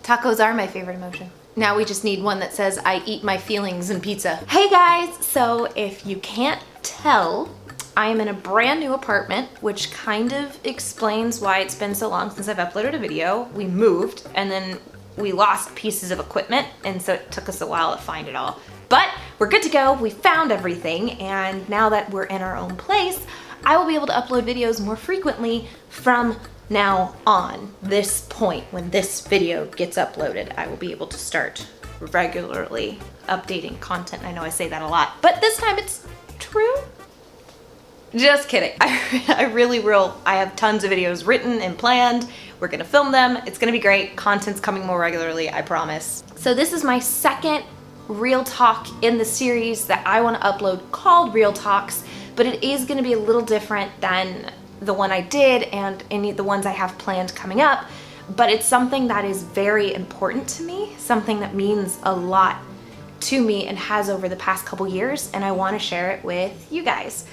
Tacos are my favorite emotion. Now we just need one that says, I eat my feelings in pizza. Hey guys, so if you can't tell, I am in a brand new apartment, which kind of explains why it's been so long since I've uploaded a video. We moved and then we lost pieces of equipment, and so it took us a while to find it all. But we're good to go, we found everything, and now that we're in our own place, I will be able to upload videos more frequently from now on. This point, when this video gets uploaded, I will be able to start regularly updating content. I know I say that a lot, but this time it's true. Just kidding. I really will. I have tons of videos written and planned. We're gonna film them. It's gonna be great. Content's coming more regularly, I promise. So this is my second Real Talk in the series that I wanna upload called Real Talks, but it is gonna be a little different than the one I did and any of the ones I have planned coming up, but it's something that is very important to me, something that means a lot to me and has over the past couple years, and I wanna share it with you guys.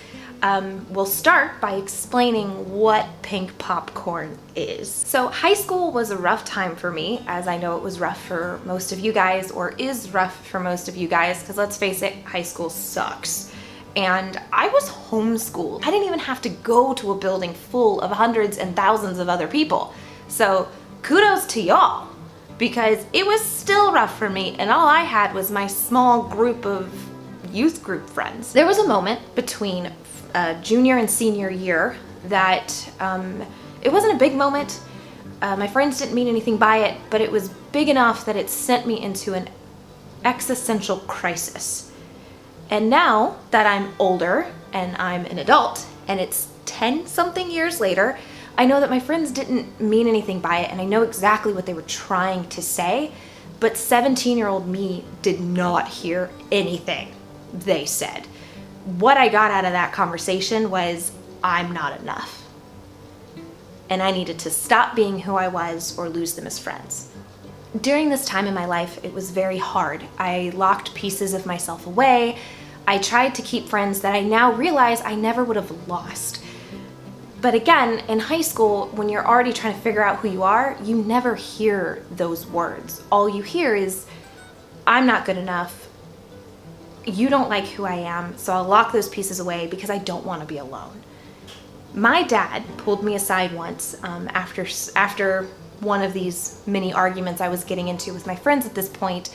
We'll start by explaining what pink popcorn is. So high school was a rough time for me, as I know it was rough for most of you guys, or is rough for most of you guys, because let's face it, high school sucks. And I was homeschooled. I didn't even have to go to a building full of hundreds and thousands of other people. So kudos to y'all, because it was still rough for me, and all I had was my small group of youth group friends. There was a moment between junior and senior year that it wasn't a big moment. My friends didn't mean anything by it, but it was big enough that it sent me into an existential crisis. And now that I'm older and I'm an adult and it's 10 something years later, I know that my friends didn't mean anything by it, and I know exactly what they were trying to say, but 17-year-old me did not hear anything they said. What I got out of that conversation was, I'm not enough. And I needed to stop being who I was or lose them as friends. During this time in my life, it was very hard. I locked pieces of myself away. I tried to keep friends that I now realize I never would have lost. But again, in high school, when you're already trying to figure out who you are, you never hear those words. All you hear is, I'm not good enough. You don't like who I am, so I'll lock those pieces away because I don't want to be alone. My dad pulled me aside once after one of these mini arguments I was getting into with my friends at this point,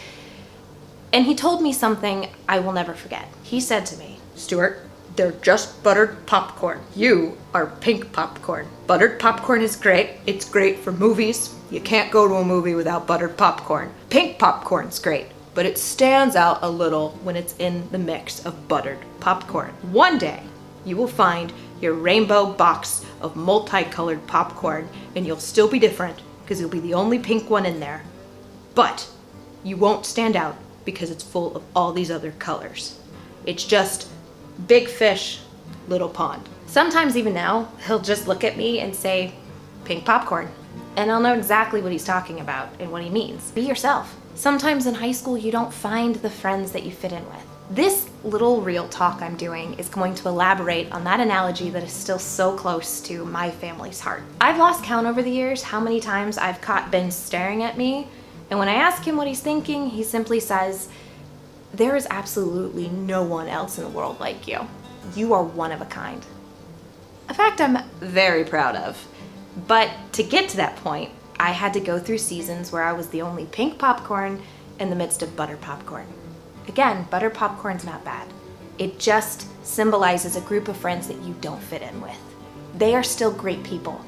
and he told me something I will never forget. He said to me, Stuart, they're just buttered popcorn. You are pink popcorn. Buttered popcorn is great. It's great for movies. You can't go to a movie without buttered popcorn. Pink popcorn's great, but it stands out a little when it's in the mix of buttered popcorn. One day, you will find your rainbow box of multicolored popcorn, and you'll still be different because you'll be the only pink one in there. But you won't stand out because it's full of all these other colors. It's just big fish, little pond. Sometimes even now, he'll just look at me and say, pink popcorn. And I'll know exactly what he's talking about and what he means. Be yourself. Sometimes in high school, you don't find the friends that you fit in with. This little real talk I'm doing is going to elaborate on that analogy that is still so close to my family's heart. I've lost count over the years how many times I've caught Ben staring at me, and when I ask him what he's thinking, he simply says, there is absolutely no one else in the world like you. You are one of a kind. A fact I'm very proud of. But to get to that point, I had to go through seasons where I was the only pink popcorn in the midst of butter popcorn. Again, butter popcorn's not bad. It just symbolizes a group of friends that you don't fit in with. They are still great people.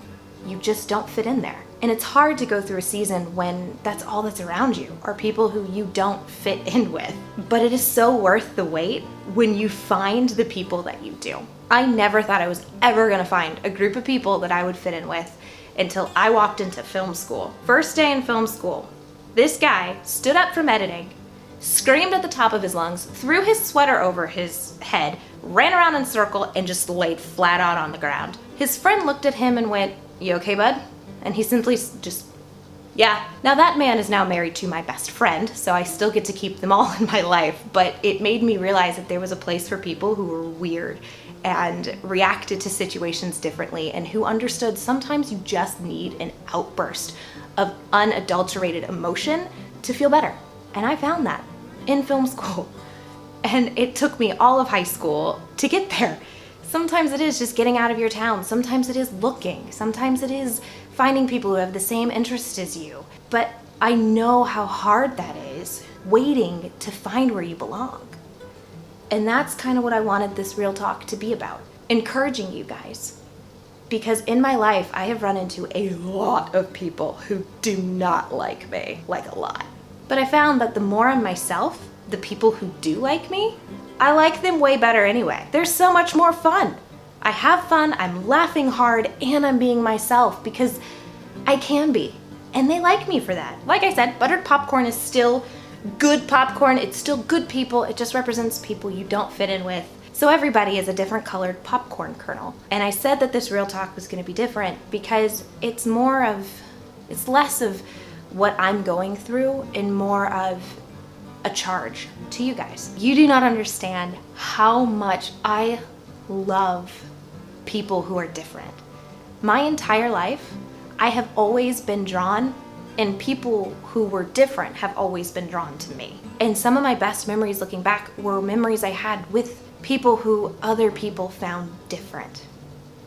You just don't fit in there. And it's hard to go through a season when that's all that's around you, are people who you don't fit in with. But it is so worth the wait when you find the people that you do. I never thought I was ever gonna find a group of people that I would fit in with until I walked into film school. First day in film school, this guy stood up from editing, screamed at the top of his lungs, threw his sweater over his head, ran around in a circle, and just laid flat out on the ground. His friend looked at him and went, "You okay, bud?" And he simply just, yeah. Now that man is now married to my best friend, so I still get to keep them all in my life, but it made me realize that there was a place for people who were weird and reacted to situations differently and who understood sometimes you just need an outburst of unadulterated emotion to feel better. And I found that in film school. And it took me all of high school to get there. Sometimes it is just getting out of your town. Sometimes it is looking. Sometimes it is finding people who have the same interests as you. But I know how hard that is, waiting to find where you belong. And that's kind of what I wanted this Real Talk to be about, encouraging you guys. Because in my life, I have run into a lot of people who do not like me, like a lot. But I found that the more I'm myself, the people who do like me, I like them way better anyway. They're so much more fun. I have fun, I'm laughing hard, and I'm being myself because I can be. And they like me for that. Like I said, buttered popcorn is still good popcorn. It's still good people. It just represents people you don't fit in with. So everybody is a different colored popcorn kernel. And I said that this Real Talk was going to be different because it's less of what I'm going through and more of a charge to you guys. You do not understand how much I love people who are different. My entire life, I have always been drawn, and people who were different have always been drawn to me. And some of my best memories looking back were memories I had with people who other people found different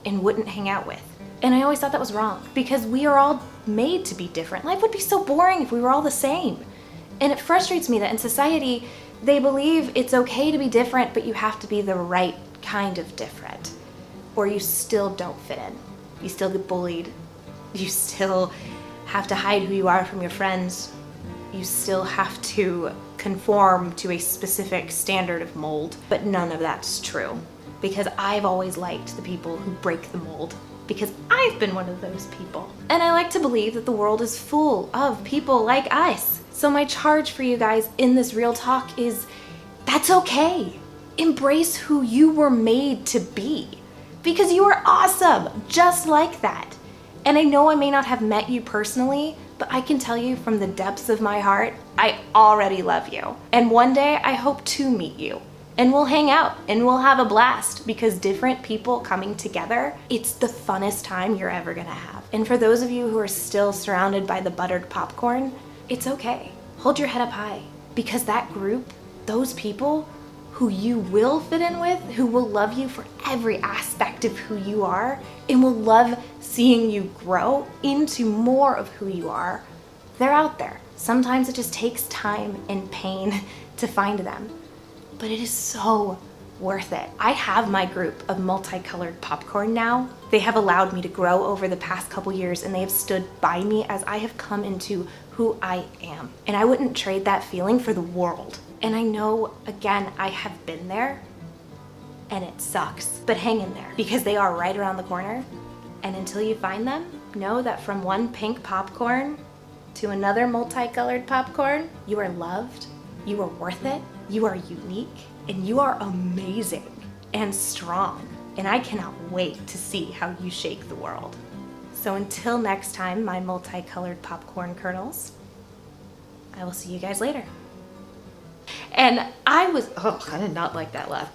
and wouldn't hang out with. And I always thought that was wrong because we are all made to be different. Life would be so boring if we were all the same. And it frustrates me that in society, they believe it's okay to be different, but you have to be the right kind of different, or you still don't fit in. You still get bullied. You still have to hide who you are from your friends. You still have to conform to a specific standard of mold. But none of that's true because I've always liked the people who break the mold because I've been one of those people. And I like to believe that the world is full of people like us. So my charge for you guys in this Real Talk is that's okay. Embrace who you were made to be because you are awesome just like that. And I know I may not have met you personally, but I can tell you from the depths of my heart, I already love you. And one day I hope to meet you. And we'll hang out and we'll have a blast because different people coming together, it's the funnest time you're ever gonna have. And for those of you who are still surrounded by the buttered popcorn, it's okay. Hold your head up high because that group, those people who you will fit in with, who will love you for every aspect of who you are and will love seeing you grow into more of who you are, they're out there. Sometimes it just takes time and pain to find them, but it is so worth it. I have my group of multicolored popcorn now. They have allowed me to grow over the past couple years and they have stood by me as I have come into who I am. And I wouldn't trade that feeling for the world. And I know, again, I have been there and it sucks, but hang in there because they are right around the corner. And until you find them, know that from one pink popcorn to another multicolored popcorn, you are loved, you are worth it, you are unique, and you are amazing and strong. And I cannot wait to see how you shake the world. So until next time, my multicolored popcorn kernels, I will see you guys later. And I did not like that laugh.